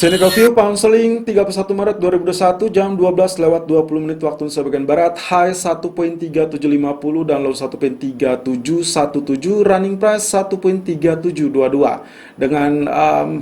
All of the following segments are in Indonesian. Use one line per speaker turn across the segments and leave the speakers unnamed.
Technical View pound sterling 31 Maret 2021 jam 12:20 waktu Indonesia bagian Barat, high 1.3750 dan low 1.3717, running price 1.3722 dengan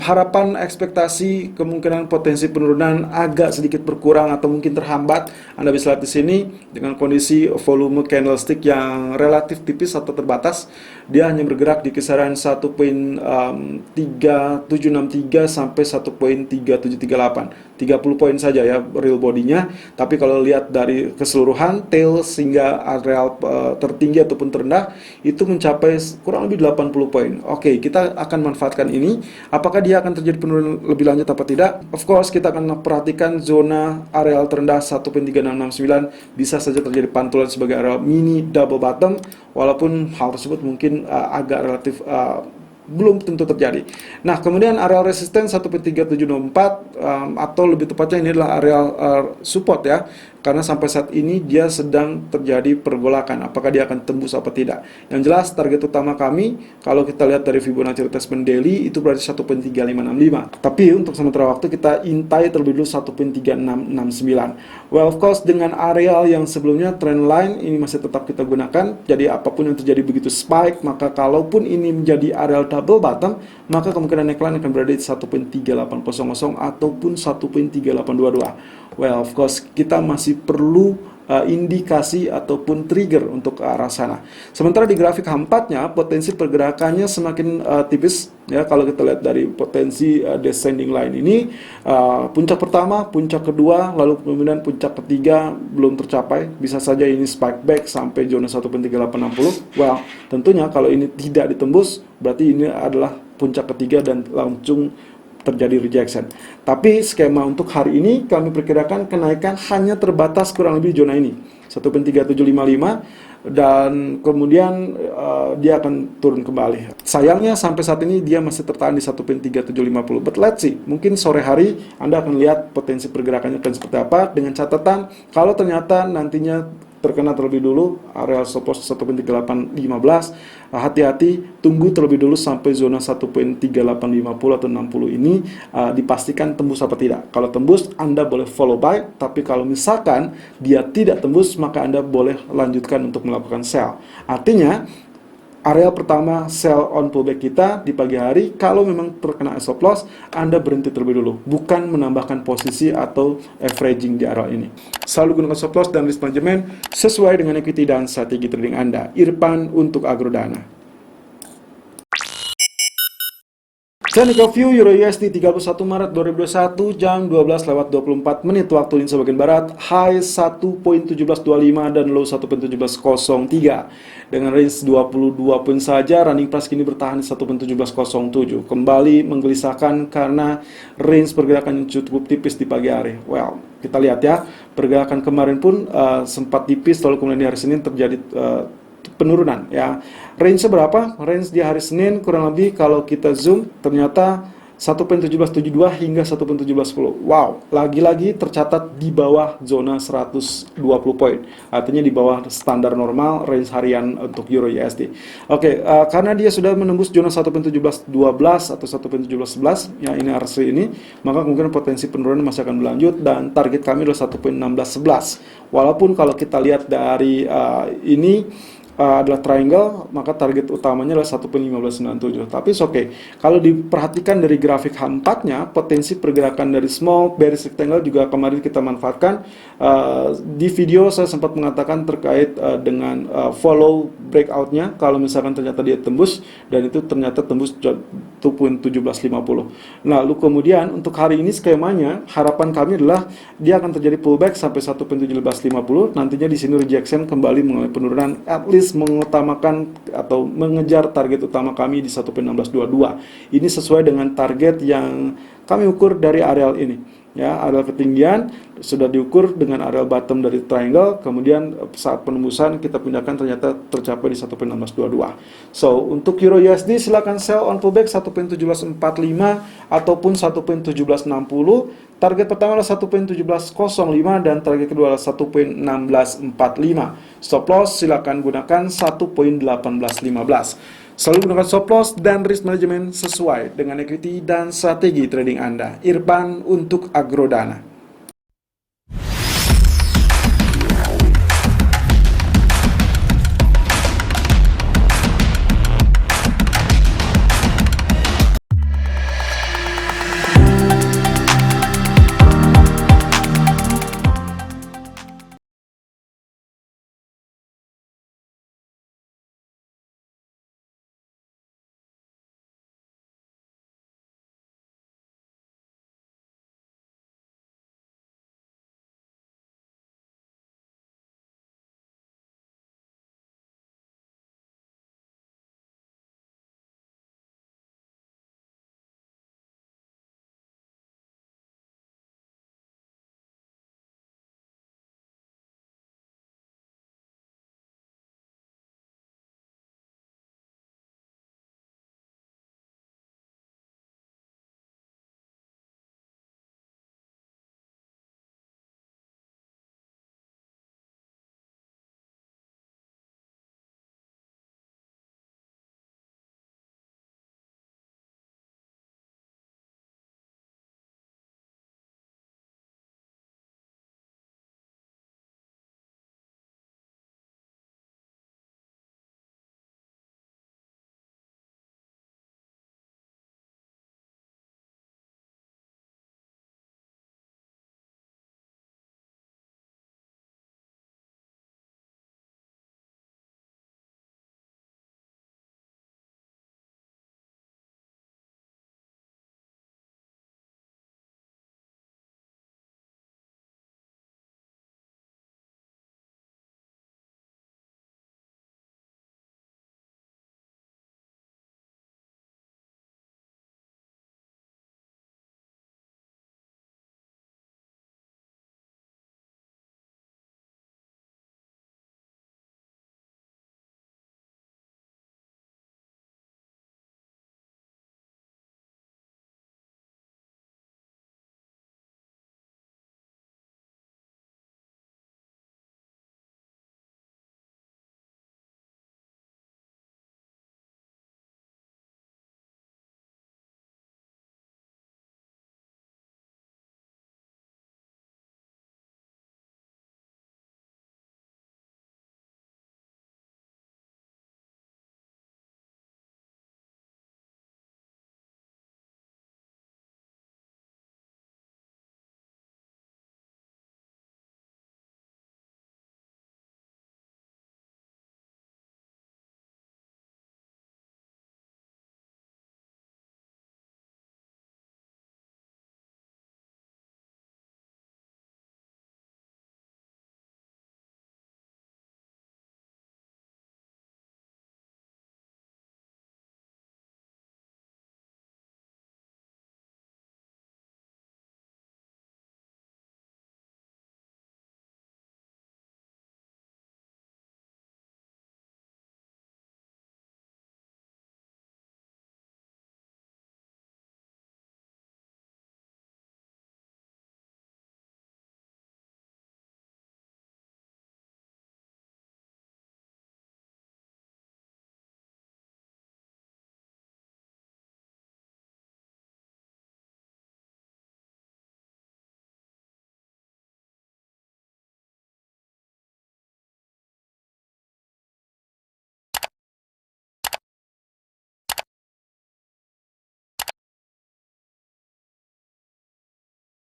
harapan ekspektasi kemungkinan potensi penurunan agak sedikit berkurang atau mungkin terhambat. Anda bisa lihat di sini dengan kondisi volume candlestick yang relatif tipis atau terbatas, dia hanya bergerak di kisaran 1.3763 sampai 1.3738, 30 poin saja ya real bodinya. Tapi kalau lihat dari keseluruhan tail hingga areal tertinggi ataupun terendah itu mencapai kurang lebih 80 poin. Oke, kita akan manfaatkan ini. Apakah dia akan terjadi penurunan lebih lanjut apa tidak? Of course, kita akan perhatikan zona areal terendah 1.3669 bisa saja terjadi pantulan sebagai areal mini double bottom, walaupun hal tersebut mungkin agak relatif belum tentu terjadi. Nah, kemudian areal resisten 1.3764 atau lebih tepatnya ini adalah areal support ya. Karena sampai saat ini dia sedang terjadi pergolakan. Apakah dia akan tembus apa tidak? Yang jelas target utama kami kalau kita lihat dari Fibonacci retracement daily itu berarti 1.3565. Tapi untuk sementara waktu kita intai terlebih dulu 1.3669. Well, of course dengan areal yang sebelumnya trend line ini masih tetap kita gunakan. Jadi apapun yang terjadi begitu spike, maka kalaupun ini menjadi areal double bottom, maka kemungkinan neckline akan berada di 1.3800 ataupun 1.3822. Well, of course kita masih perlu indikasi ataupun trigger untuk ke arah sana. Sementara di grafik H4-nya potensi pergerakannya semakin tipis ya. Kalau kita lihat dari potensi descending line ini, puncak pertama, puncak kedua, lalu kemudian puncak ketiga belum tercapai. Bisa saja ini spike back sampai zona 1.3860. Well, tentunya kalau ini tidak ditembus berarti ini adalah puncak ketiga dan langsung terjadi rejection. Tapi skema untuk hari ini kami perkirakan kenaikan hanya terbatas kurang lebih zona ini 1.3755 dan kemudian dia akan turun kembali. Sayangnya sampai saat ini dia masih tertahan di 1.3750. But let's see, mungkin sore hari Anda akan lihat potensi pergerakannya akan seperti apa, dengan catatan kalau ternyata nantinya terkena terlebih dulu areal stop loss 1.3815, hati-hati, tunggu terlebih dulu sampai zona 1.3850 atau 60 ini dipastikan tembus apa tidak. Kalau tembus Anda boleh follow buy, tapi kalau misalkan dia tidak tembus maka Anda boleh lanjutkan untuk melakukan sell. Artinya area pertama sell on pullback kita di pagi hari, kalau memang terkena stop loss, Anda berhenti terlebih dulu, bukan menambahkan posisi atau averaging di area ini. Selalu gunakan stop loss dan risk management sesuai dengan equity dan strategi trading Anda. Irfan untuk Agrodana. Technical View Euro USD 31 Maret 2021 jam 12:24 waktu Indonesia bagian Barat, high 1.1725 dan low 1.1703 dengan range 22 poin saja. Running price kini bertahan di 1.1707. Kembali menggelisahkan karena range pergerakan yang cukup tipis di pagi hari. Well, kita lihat ya, pergerakan kemarin pun sempat tipis, lalu kemudian di hari Senin terjadi penurunan ya. Range berapa? Range di hari Senin kurang lebih kalau kita zoom ternyata 1.1772 hingga 1.1710. Wow, lagi-lagi tercatat di bawah zona 120 poin. Artinya di bawah standar normal range harian untuk Euro USD. Oke, karena dia sudah menembus zona 1.1712 atau 1.1711 ya, ini RC ini, maka kemungkinan potensi penurunan masih akan berlanjut dan target kami adalah 1.1611. Walaupun kalau kita lihat dari ini adalah triangle, maka target utamanya adalah 1.1597. Tapi oke. Kalau diperhatikan dari grafik H4-nya, potensi pergerakan dari small bearish rectangle juga kemarin kita manfaatkan. Di video saya sempat mengatakan terkait dengan follow breakout-nya, kalau misalkan ternyata dia tembus, dan itu ternyata tembus 2.1750. Nah, lalu kemudian untuk hari ini skemanya, harapan kami adalah dia akan terjadi pullback sampai 1.1750. Nantinya di sini rejection kembali mengalami penurunan, at least mengutamakan atau mengejar target utama kami di 1.1622. Ini sesuai dengan target yang kami ukur dari areal ini ya. Areal ketinggian sudah diukur dengan areal bottom dari triangle, kemudian saat penembusan kita pindahkan ternyata tercapai di 1.1622. So untuk Euro USD silakan sell on pullback 1.1745 ataupun 1.1760. Target pertama adalah 1.1705 dan target kedua adalah 1.1645. Stop loss silakan gunakan 1.1815. Selalu gunakan stop loss dan risk management sesuai dengan equity dan strategi trading Anda. Irfan untuk Agrodana.